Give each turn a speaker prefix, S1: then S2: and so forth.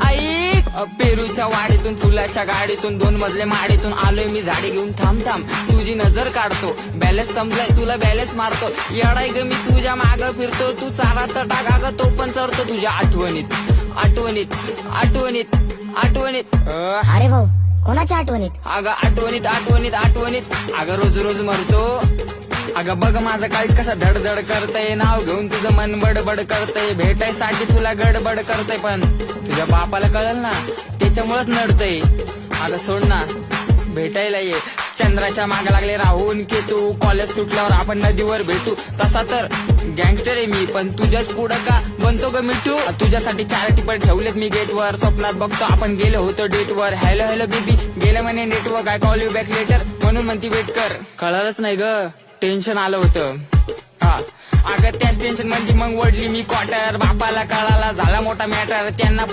S1: ऐक पेरूच्या वाडीतून फुलाच्या गाडीतून 2 मजले माडीतून आलोय मी झाडी घेऊन थांब तुझी नजर काढतो बॅलेन्स संपलाय तुला बॅलेन्स मारतो येडाय ग मी तुझ्या माग फिरतो तू चारा तर टाका ग तो पण चरतो तुझ्या आठवणीत आठवणीत आठवणीत आठवणीत
S2: अरे भाऊ कोणाच्या आठवणीत?
S1: अगं आठवणीत आठवणीत आठवणीत अगं रोज रोज मरतो अगं बघ माझं काळीच कसा धडधड करतय नाव घेऊन तुझं मन बडबड करतय भेटायसाठी तुला गडबड करतय पण तुझ्या बापाला कळल ना त्याच्यामुळेच नडतय अगं सोड ना भेटायला ये चंद्राच्या मागे लागले राहून की तू कॉलेज सुटल्यावर आपण नदीवर भेटू तसा तर गँगस्टर आहे मी पण तुझ्याच पुढं का बनतो ग मिठू तुझ्यासाठी 4 टिपर ठेवलेत मी गेटवर स्वप्नात बघतो आपण गेलो होतो डेटवर हॅलो हॅलो बेबी गेलं म्हणे network I call you back later म्हणून म्हणती वेट कर कळलंच नाही ग टेन्शन आलं होतं हा अगं त्याच टेन्शन मध्ये मग वडली मी क्वार्टर बापाला कळाला झाला मोठा मॅटर त्यांना